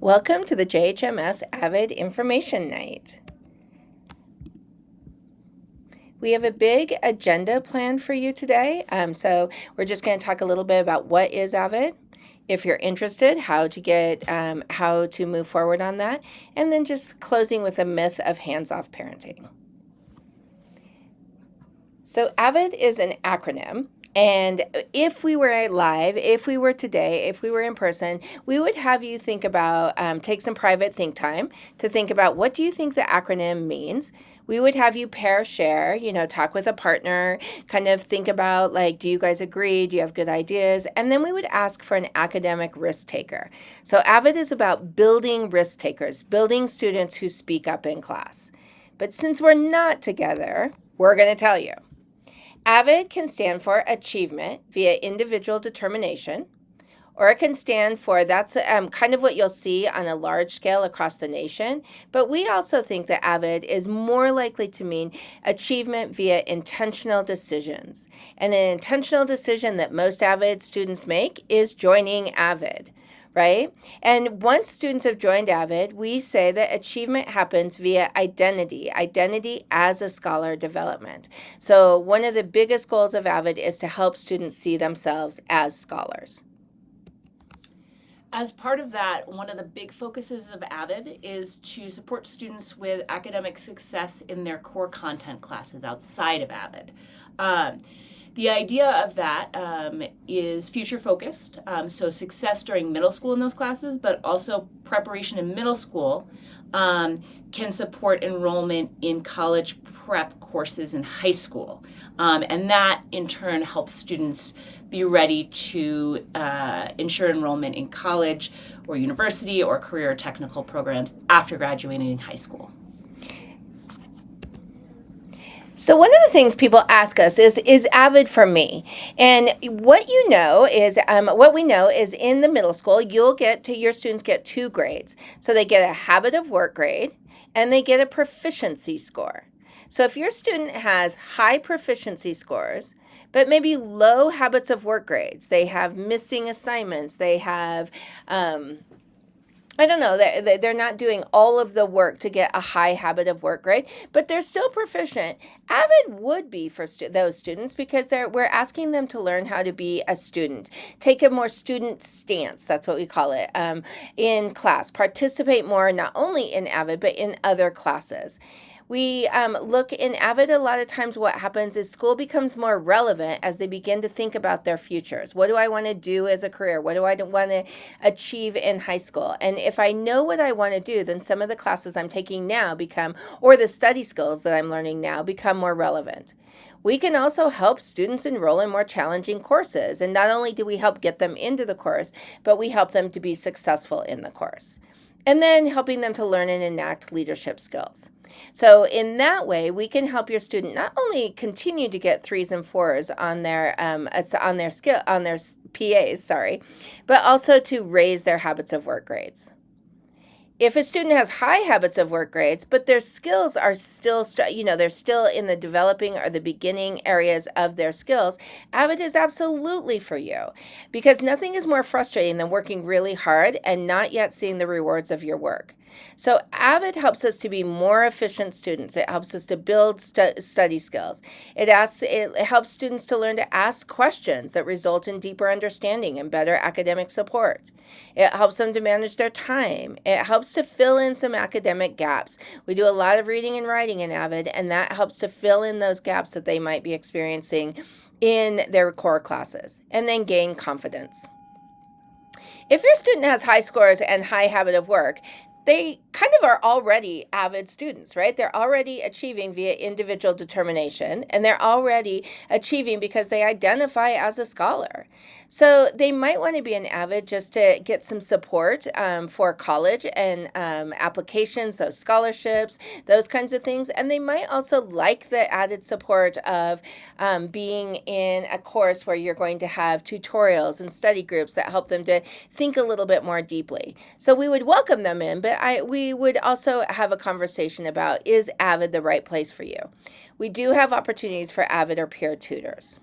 Welcome to the JHMS AVID Information Night. We have a big agenda planned for you today. So we're just going to talk a little bit about what is AVID, if you're interested, how to move forward on that, and then just closing with a myth of hands-off parenting. So AVID is an acronym. And if we were live, if we were today, if we were in person, we would have you think about, take some private think time to think about what do you think the acronym means. We would have you pair share, talk with a partner, kind of think about like, do you guys agree? Do you have good ideas? And then we would ask for an academic risk taker. So AVID is about building risk takers, building students who speak up in class. But since we're not together, we're going to tell you. AVID can stand for achievement via individual determination, or it can stand for, that's kind of what you'll see on a large scale across the nation. But we also think that AVID is more likely to mean achievement via intentional decisions. And an intentional decision that most AVID students make is joining AVID. Right? And once students have joined AVID, we say that achievement happens via identity as a scholar development. So one of the biggest goals of AVID is to help students see themselves as scholars. As part of that, one of the big focuses of AVID is to support students with academic success in their core content classes outside of AVID. The idea of that is future-focused, so success during middle school in those classes, but also preparation in middle school can support enrollment in college prep courses in high school. And that, in turn, helps students be ready to ensure enrollment in college or university or career or technical programs after graduating high school. So one of the things people ask us is AVID for me? And what we know is in the middle school, your students get 2 grades. So they get a habit of work grade and they get a proficiency score. So if your student has high proficiency scores, but maybe low habits of work grades, they have missing assignments, they have, they're not doing all of the work to get a high habit of work grade, but they're still proficient. AVID would be for those students because we're asking them to learn how to be a student, take a more student stance, that's what we call it, in class, participate more not only in AVID, but in other classes. We look in AVID, a lot of times what happens is school becomes more relevant as they begin to think about their futures. What do I want to do as a career? What do I want to achieve in high school? And if I know what I want to do, then some of the classes I'm taking now or the study skills that I'm learning now become more relevant. We can also help students enroll in more challenging courses. And not only do we help get them into the course, but we help them to be successful in the course. And then helping them to learn and enact leadership skills. So in that way, we can help your student not only continue to get 3s and 4s on their PAs, but also to raise their habits of work grades. If a student has high habits of work grades, but their skills are still, they're still in the developing or the beginning areas of their skills, AVID is absolutely for you, because nothing is more frustrating than working really hard and not yet seeing the rewards of your work. So AVID helps us to be more efficient students. It helps us to build study skills. It helps students to learn to ask questions that result in deeper understanding and better academic support. It helps them to manage their time. It helps to fill in some academic gaps. We do a lot of reading and writing in AVID, and that helps to fill in those gaps that they might be experiencing in their core classes, and then gain confidence. If your student has high scores and high habit of work, they kind of are already AVID students, right? They're already achieving via individual determination, and they're already achieving because they identify as a scholar. So they might want to be an AVID just to get some support for college and applications, those scholarships, those kinds of things. And they might also like the added support of being in a course where you're going to have tutorials and study groups that help them to think a little bit more deeply. So we would welcome them in, but we would also have a conversation about, is AVID the right place for you? We do have opportunities for AVID or peer tutors.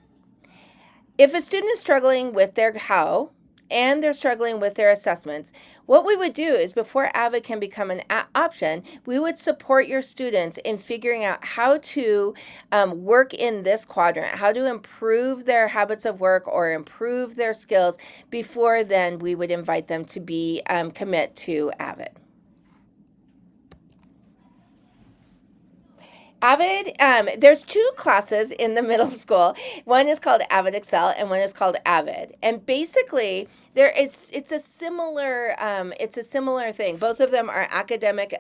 If a student is struggling with their how and they're struggling with their assessments, what we would do is before AVID can become an option, we would support your students in figuring out how to work in this quadrant, how to improve their habits of work or improve their skills. Before then, we would invite them to be commit to AVID. AVID, there's two classes in the middle school. One is called AVID Excel, and one is called AVID. And basically, it's a similar thing. Both of them are academic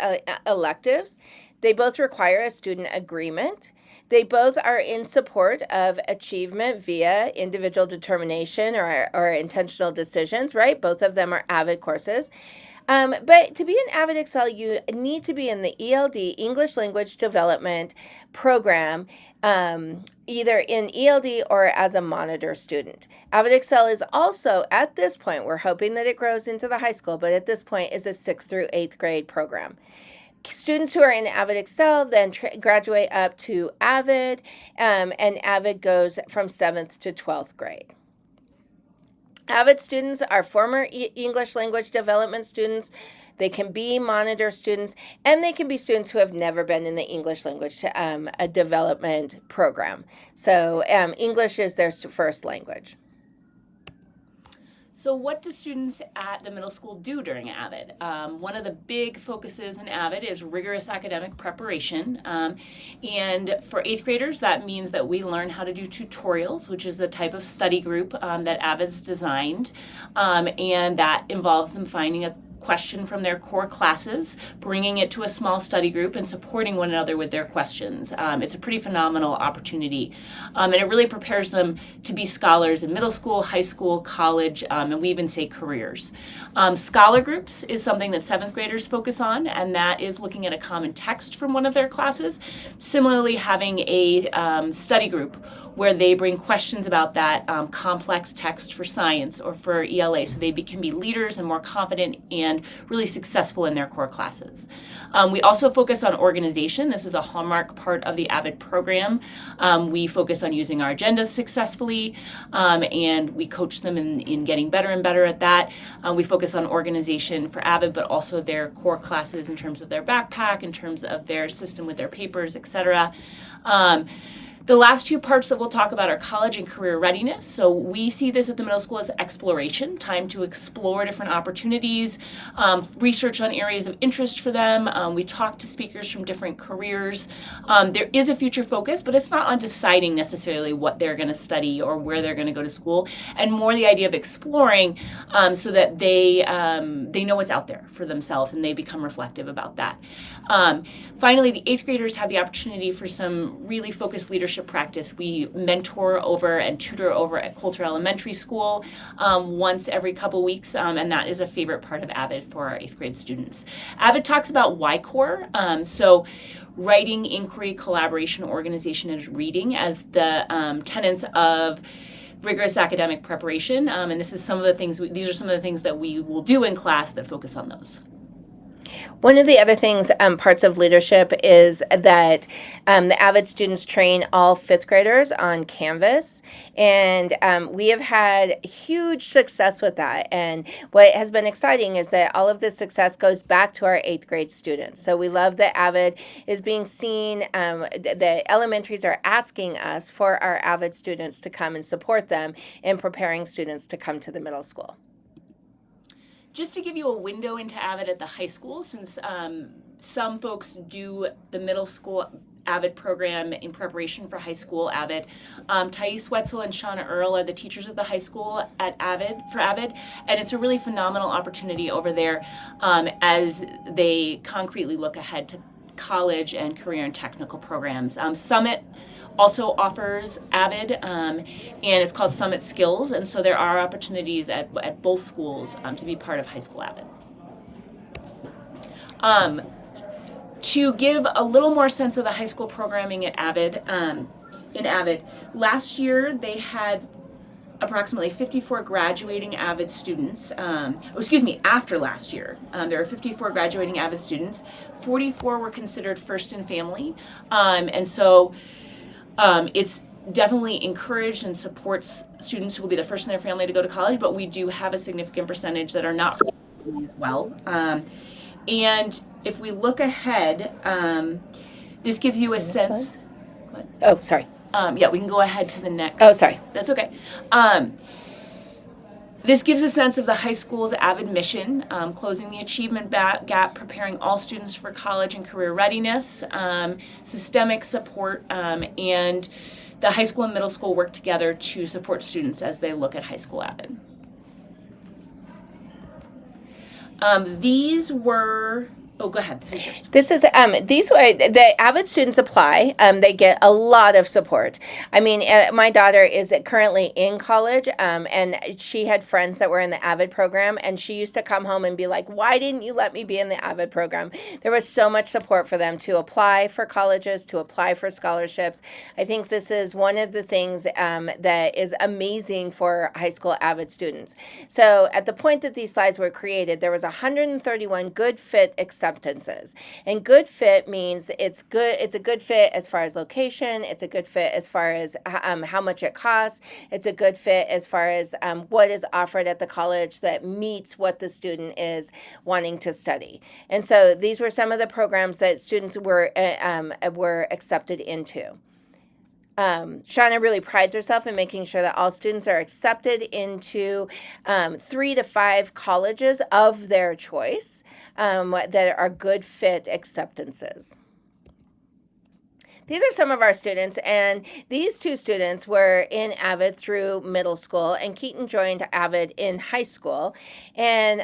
electives. They both require a student agreement. They both are in support of achievement via individual determination or intentional decisions. Right? Both of them are AVID courses. But to be an AVID Excel, you need to be in the ELD, English Language Development program, either in ELD or as a monitor student. AVID Excel is also, at this point, we're hoping that it grows into the high school, but at this point is a 6th through 8th grade program. Students who are in AVID Excel then graduate up to AVID, and AVID goes from 7th to 12th grade. AVID students are former English language development students. They can be monitor students, and they can be students who have never been in the English language a development program. So English is their first language. So what do students at the middle school do during AVID? One of the big focuses in AVID is rigorous academic preparation. And for 8th graders, that means that we learn how to do tutorials, which is the type of study group that AVID's designed. And that involves them finding a question from their core classes, bringing it to a small study group, and supporting one another with their questions. It's a pretty phenomenal opportunity, and it really prepares them to be scholars in middle school, high school, college, and we even say careers. Scholar groups is something that 7th graders focus on, and that is looking at a common text from one of their classes. Similarly, having a study group where they bring questions about that complex text for science or for ELA, so they can be leaders and more confident and really successful in their core classes. We also focus on organization. This is a hallmark part of the AVID program. We focus on using our agendas successfully, and we coach them in getting better and better at that. We focus on organization for AVID, but also their core classes in terms of their backpack, in terms of their system with their papers, etc. The last two parts that we'll talk about are college and career readiness. So we see this at the middle school as exploration, time to explore different opportunities, research on areas of interest for them. We talk to speakers from different careers. There is a future focus, but it's not on deciding necessarily what they're going to study or where they're going to go to school, and more the idea of exploring so that they know what's out there for themselves and they become reflective about that. Finally, the 8th graders have the opportunity for some really focused leadership practice. We mentor over and tutor over at Coulter Elementary School once every couple weeks, and that is a favorite part of AVID for our 8th grade students. AVID talks about Y-Core, so writing, inquiry, collaboration, organization, and reading as the tenets of rigorous academic preparation, and these are some of the things that we will do in class that focus on those. One of the other things, parts of leadership, is that the AVID students train all 5th graders on Canvas, and we have had huge success with that. And what has been exciting is that all of this success goes back to our 8th grade students. So we love that AVID is being seen. The elementaries are asking us for our AVID students to come and support them in preparing students to come to the middle school. Just to give you a window into AVID at the high school, since some folks do the middle school AVID program in preparation for high school AVID. Thais Wetzel and Shauna Earl are the teachers at the high school at AVID, and it's a really phenomenal opportunity over there as they concretely look ahead to college and career and technical programs. Summit also offers AVID, and it's called Summit Skills, and so there are opportunities at both schools to be part of high school AVID. To give a little more sense of the high school programming at AVID, in AVID, last year they had approximately 54 graduating AVID students. After last year, there were 54 graduating AVID students. 44 were considered first in family, and so it's definitely encourage and supports students who will be the first in their family to go to college, but we do have a significant percentage that are not as well. And if we look ahead, this gives you a sense. What? Oh, sorry. Yeah, we can go ahead to the next. Oh, sorry. That's okay. This gives a sense of the high school's AVID mission, closing the achievement gap, preparing all students for college and career readiness, systemic support, and the high school and middle school work together to support students as they look at high school AVID. These were. Oh, go ahead. This is yours. This is these the AVID students apply. They get a lot of support. I mean, my daughter is currently in college, and she had friends that were in the AVID program, and she used to come home and be like, "Why didn't you let me be in the AVID program?" There was so much support for them to apply for colleges, to apply for scholarships. I think this is one of the things that is amazing for high school AVID students. So at the point that these slides were created, there was 131 good fit acceptances. And good fit means it's good. It's a good fit as far as location. It's a good fit as far as how much it costs. It's a good fit as far as what is offered at the college that meets what the student is wanting to study. And so these were some of the programs that students were accepted into. Shauna really prides herself in making sure that all students are accepted into 3 to 5 colleges of their choice that are good fit acceptances. These are some of our students, and these two students were in AVID through middle school, and Keaton joined AVID in high school. And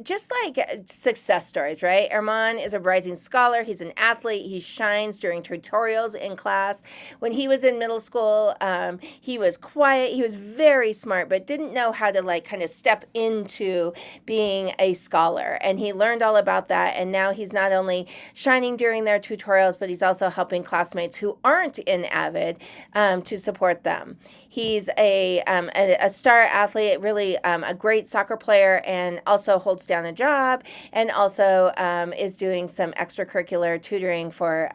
just like success stories, right? Armand is a rising scholar. He's an athlete. He shines during tutorials in class. When he was in middle school, he was quiet. He was very smart, but didn't know how to kind of step into being a scholar. And he learned all about that, and now he's not only shining during their tutorials, but he's also helping classmates who aren't in AVID to support them. He's a star athlete, really a great soccer player, and also holds down a job, and also is doing some extracurricular tutoring for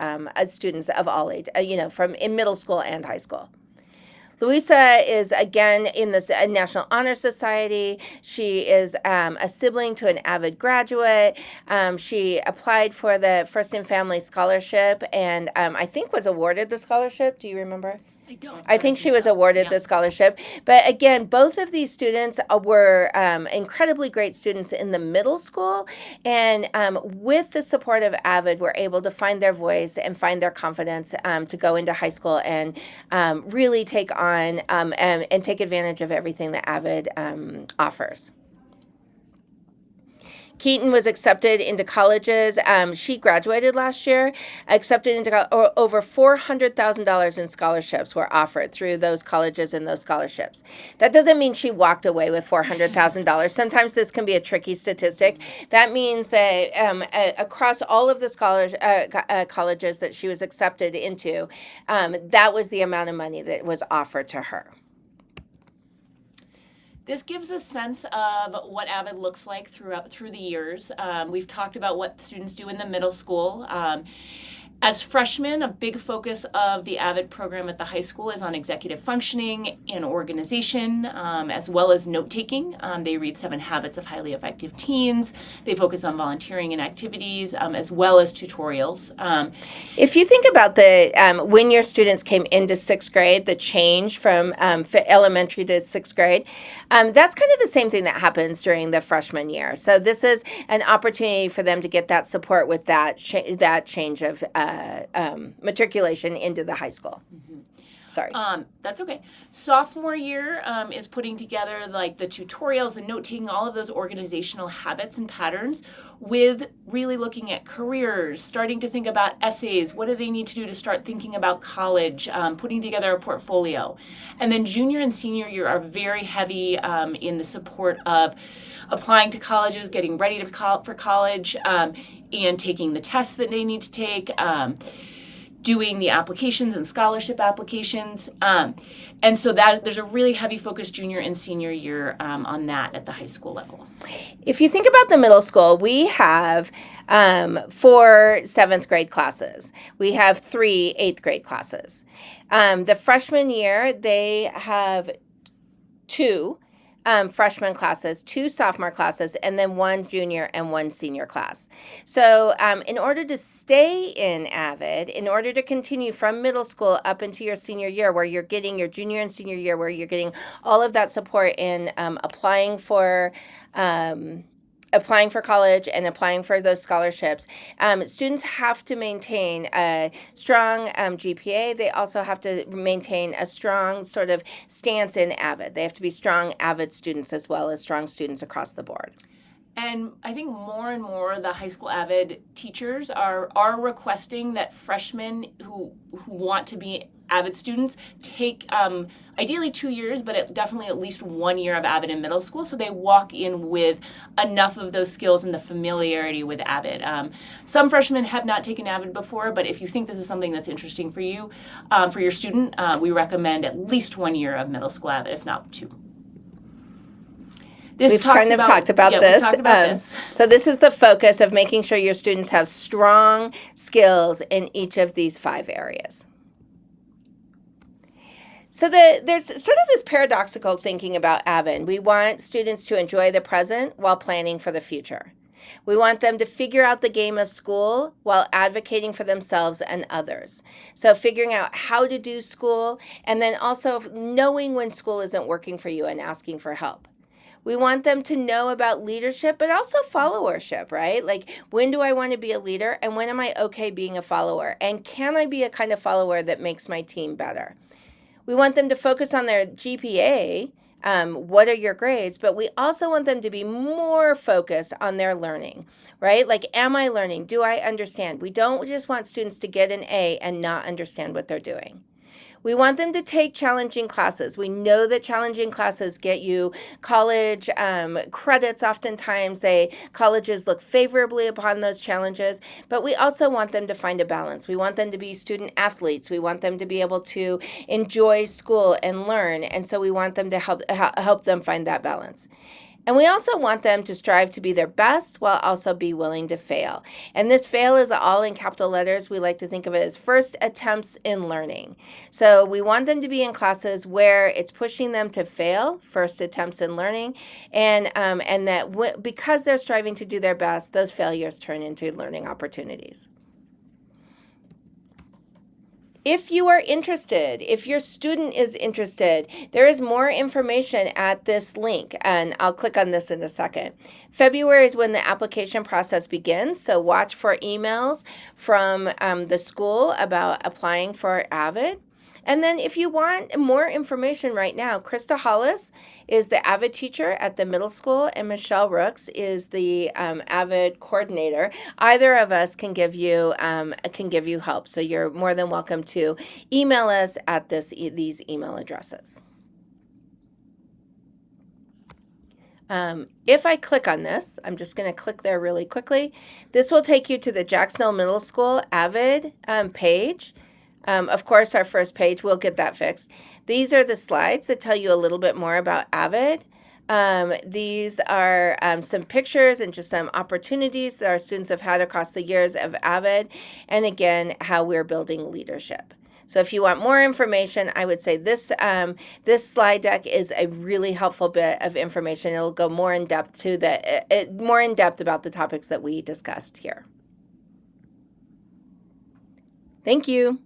students of all age, from in middle school and high school. Louisa is, again, in the National Honor Society. She is a sibling to an AVID graduate. She applied for the First in Family Scholarship and I think was awarded the scholarship. Do you remember? I don't. I think she was awarded the scholarship. But again, both of these students were incredibly great students in the middle school. And with the support of AVID, were able to find their voice and find their confidence to go into high school and really take on and take advantage of everything that AVID offers. Keaton was accepted into colleges. She graduated last year, accepted into over $400,000 in scholarships were offered through those colleges and those scholarships. That doesn't mean she walked away with $400,000. Sometimes this can be a tricky statistic. That means that across all of the colleges that she was accepted into, that was the amount of money that was offered to her. This gives a sense of what AVID looks like through the years. We've talked about what students do in the middle school. As freshmen, a big focus of the AVID program at the high school is on executive functioning and organization, as well as note-taking. They read 7 Habits of Highly Effective Teens. They focus on volunteering and activities, as well as tutorials. If you think about when your students came into 6th grade, the change from elementary to 6th grade, that's kind of the same thing that happens during the freshman year. So this is an opportunity for them to get that support with that change of matriculation into the high school. Mm-hmm. Sorry. That's okay. Sophomore year is putting together the tutorials and note-taking, all of those organizational habits and patterns with really looking at careers, starting to think about essays. What do they need to do to start thinking about college, putting together a portfolio. And then junior and senior year are very heavy in the support of applying to colleges, getting ready for college, and taking the tests that they need to take. doing the applications and scholarship applications. And so that there's a really heavy focus junior and senior year on that at the high school level. If you think about the middle school, we have 4 7th grade classes. We have 3 8th grade classes. The freshman year, they have 2 freshman classes, 2 sophomore classes, and then 1 junior and 1 senior class. So in order to stay in AVID, in order to continue from middle school up into your senior year, where you're getting your junior and senior year, where you're getting all of that support in applying for college and applying for those scholarships, students have to maintain a strong GPA. They also have to maintain a strong sort of stance in AVID. They have to be strong AVID students as well as strong students across the board. And I think more and more the high school AVID teachers are requesting that freshmen who want to be AVID students take ideally 2 years, but definitely at least 1 year of AVID in middle school, so they walk in with enough of those skills and the familiarity with AVID. Some freshmen have not taken AVID before, but if you think this is something that's interesting for you, for your student, we recommend at least 1 year of middle school AVID, if not 2. We've kind of talked about this. So this is the focus of making sure your students have strong skills in each of these 5 areas. So there's sort of this paradoxical thinking about AVID. We want students to enjoy the present while planning for the future. We want them to figure out the game of school while advocating for themselves and others. So figuring out how to do school, and then also knowing when school isn't working for you and asking for help. We want them to know about leadership, but also followership, right? Like, when do I want to be a leader, and when am I okay being a follower? And can I be a kind of follower that makes my team better? We want them to focus on their GPA, what are your grades, but we also want them to be more focused on their learning, right? Like, am I learning? Do I understand? We don't just want students to get an A and not understand what they're doing. We want them to take challenging classes. We know that challenging classes get you college credits. Oftentimes, colleges look favorably upon those challenges, but we also want them to find a balance. We want them to be student athletes. We want them to be able to enjoy school and learn, and so we want them to help them find that balance. And we also want them to strive to be their best while also be willing to fail. And this fail is all in capital letters. We like to think of it as first attempts in learning. So we want them to be in classes where it's pushing them to fail, first attempts in learning, and that because they're striving to do their best, those failures turn into learning opportunities. If you are interested, if your student is interested, there is more information at this link, and I'll click on this in a second. February is when the application process begins, so watch for emails from the school about applying for AVID. And then if you want more information right now, Krista Hollis is the AVID teacher at the middle school, and Michelle Rooks is the AVID coordinator. Either of us can give you help, so you're more than welcome to email us at these email addresses. If I click on this, I'm just going to click there really quickly. This will take you to the Jacksonville Middle School AVID page. Of course, our first page, we'll get that fixed. These are the slides that tell you a little bit more about AVID. These are some pictures and just some opportunities that our students have had across the years of AVID, and again, how we're building leadership. So if you want more information, I would say this slide deck is a really helpful bit of information. It'll go more in depth about the topics that we discussed here. Thank you.